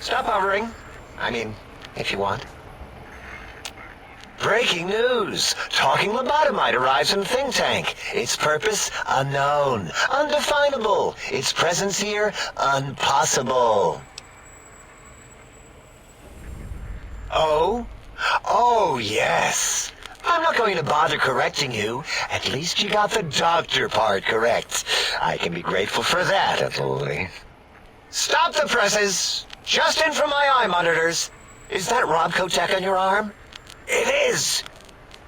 Stop hovering. I mean, if you want. Breaking news! Talking lobotomite arrives in think tank. Its purpose, unknown. Undefinable. Its presence here, impossible. Oh? Oh, yes. I'm not going to bother correcting you. At least you got the doctor part correct. I can be grateful for that, at least. Stop the presses! Just in from my eye monitors. Is that Robco Tech on your arm? It is!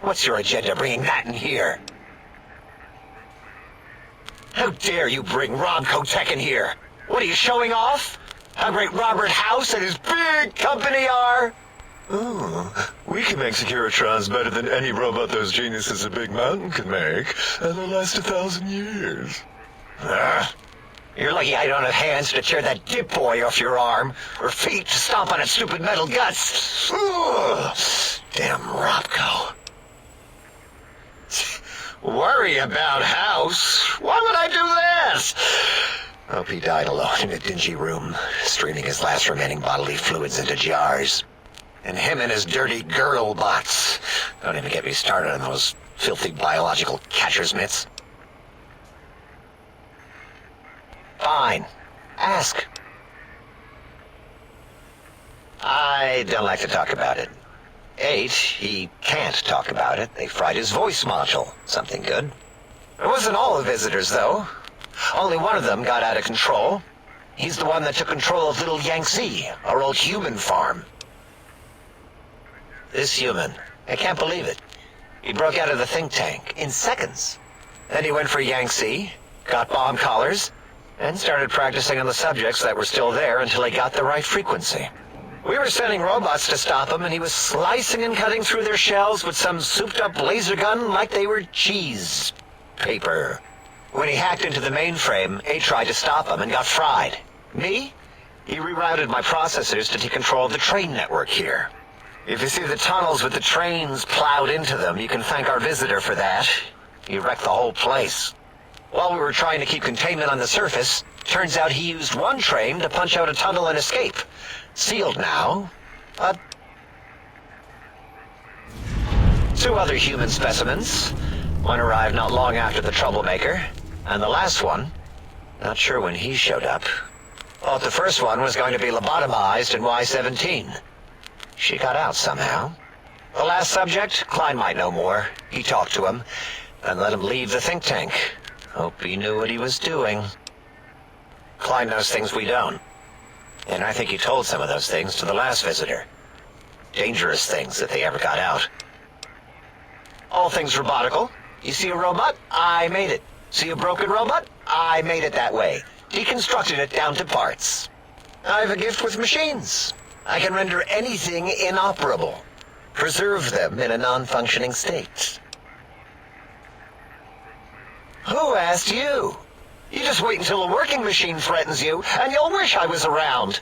What's your agenda bringing that in here? How dare you bring Robco Tech in here? What are you showing off? How great Robert House and his big company are? Ooh, we can make Securitrons better than any robot those geniuses at Big Mountain can make, and they'll last 1,000 years. You're lucky I don't have hands to tear that dip boy off your arm, or feet to stomp on its stupid metal guts. Ugh. Damn Robco. Worry about House? Why would I do this? Hope he died alone in a dingy room, streaming his last remaining bodily fluids into jars. And him and his dirty girl bots. Don't even get me started on those filthy biological catcher's mitts. Fine. Ask. I don't like to talk about it. 8, he can't talk about it. They fried his voice module. Something good. It wasn't all the visitors, though. Only one of them got out of control. He's the one that took control of Little Yangtze, our old human farm. This human. I can't believe it. He broke out of the think tank in seconds. Then he went for Yangtze, got bomb collars, and started practicing on the subjects that were still there until he got the right frequency. We were sending robots to stop him, and he was slicing and cutting through their shells with some souped-up laser gun like they were cheese paper. When he hacked into the mainframe, A tried to stop him and got fried. Me? He rerouted my processors to take control of the train network here. If you see the tunnels with the trains plowed into them, you can thank our visitor for that. He wrecked the whole place. While we were trying to keep containment on the surface, turns out he used one train to punch out a tunnel and escape. Sealed now, but 2 other human specimens. One arrived not long after the troublemaker, and the last one, not sure when he showed up. Thought the first one was going to be lobotomized in Y-17. She got out somehow. The last subject, Klein might know more. He talked to him, and let him leave the think tank. Hope he knew what he was doing. Klein knows things we don't. And I think he told some of those things to the last visitor. Dangerous things if they ever got out. All things robotical. You see a robot? I made it. See a broken robot? I made it that way. Deconstructed it down to parts. I have a gift with machines. I can render anything inoperable. Preserve them in a non-functioning state. Who asked you? You just wait until a working machine threatens you, and you'll wish I was around.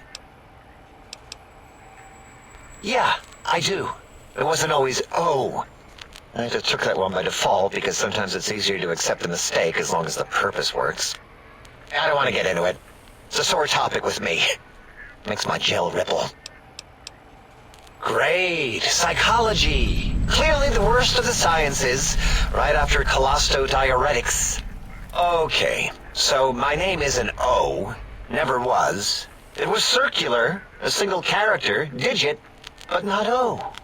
Yeah, I do. It wasn't always, oh. I just took that one by default, because sometimes it's easier to accept the mistake as long as the purpose works. I don't want to get into it. It's a sore topic with me. Makes my gel ripple. Great. Psychology. Clearly the worst of the sciences, right after colostodiuretics. Okay, so my name is an O. Never was. It was circular, a single character, digit, but not O.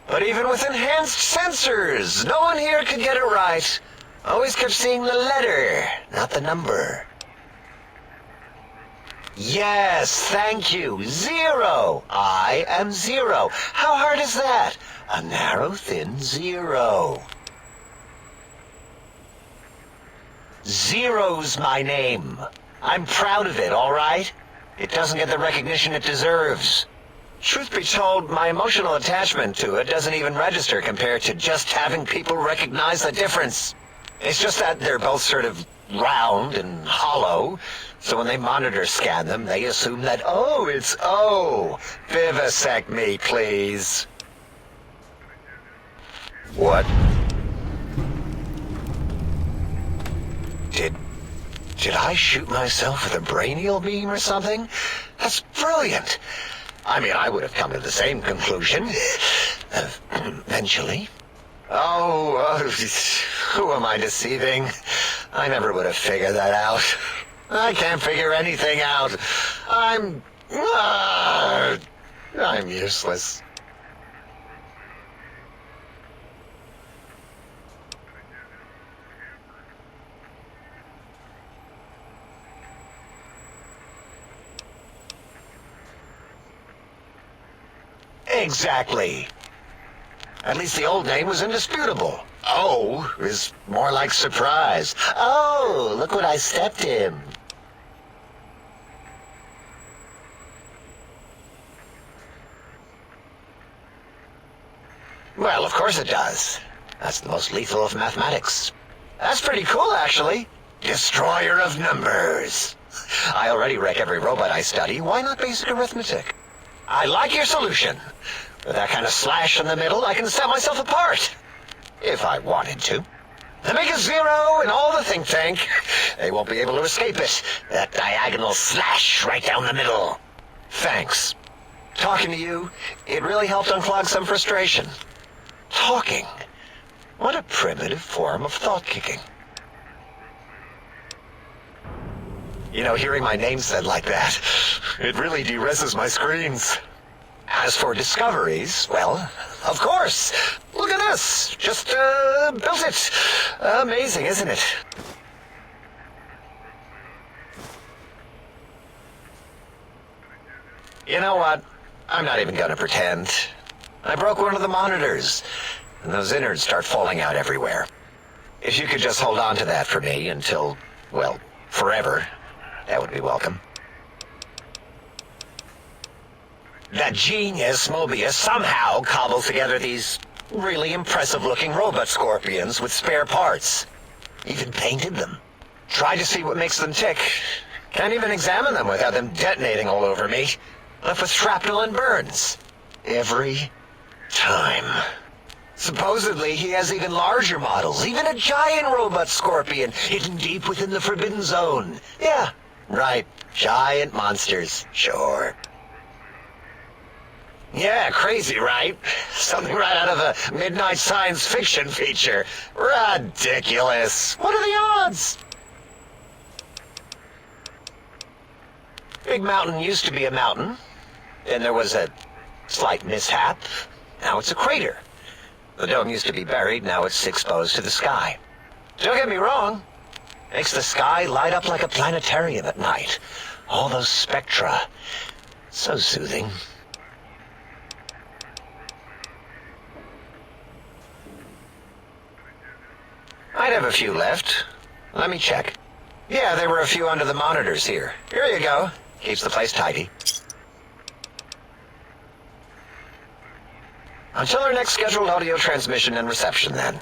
But even with enhanced sensors, no one here could get it right. Always kept seeing the letter, not the number. Yes, thank you. 0. I am 0. How hard is that? A narrow, thin 0. 0's my name. I'm proud of it, all right? It doesn't get the recognition it deserves. Truth be told, my emotional attachment to it doesn't even register compared to just having people recognize the difference. It's just that they're both sort of round and hollow, so when they monitor scan them, they assume that, oh, it's O. Vivisect me, please. What? Did I shoot myself with a brainial beam or something? That's brilliant. I mean, I would have come to the same conclusion. Eventually. Oh, who am I deceiving? I never would have figured that out. I can't figure anything out. I'm useless. Exactly. At least the old name was indisputable. Oh is more like surprise. Oh, look what I stepped in. Well, of course it does. That's the most lethal of mathematics. That's pretty cool, actually. Destroyer of numbers. I already wreck every robot I study. Why not basic arithmetic? I like your solution. With that kind of slash in the middle, I can set myself apart. If I wanted to. The biggest zero in all the think tank. They won't be able to escape it. That diagonal slash right down the middle. Thanks. Talking to you, it really helped unclog some frustration. Talking. What a primitive form of thought kicking. You know, hearing my name said like that, it really de-reses my screens. As for discoveries, well, of course. Look at this. Just, built it. Amazing, isn't it? You know what? I'm not even gonna pretend. I broke one of the monitors, and those innards start falling out everywhere. If you could just hold on to that for me until, well, forever, that would be welcome. That genius Mobius somehow cobbled together these really impressive-looking robot scorpions with spare parts. Even painted them. Tried to see what makes them tick. Can't even examine them without them detonating all over me. Left with shrapnel and burns. Every time. Supposedly, he has even larger models, even a giant robot scorpion hidden deep within the Forbidden Zone. Yeah, right. Giant monsters. Sure. Yeah, crazy, right? Something right out of a midnight science fiction feature. Ridiculous. What are the odds? Big Mountain used to be a mountain. Then there was a slight mishap. Now it's a crater. The dome used to be buried, now it's exposed to the sky. Don't get me wrong. Makes the sky light up like a planetarium at night. All those spectra. So soothing. I'd have a few left. Let me check. Yeah, there were a few under the monitors here. Here you go. Keeps the place tidy. Until our next scheduled audio transmission and reception, then.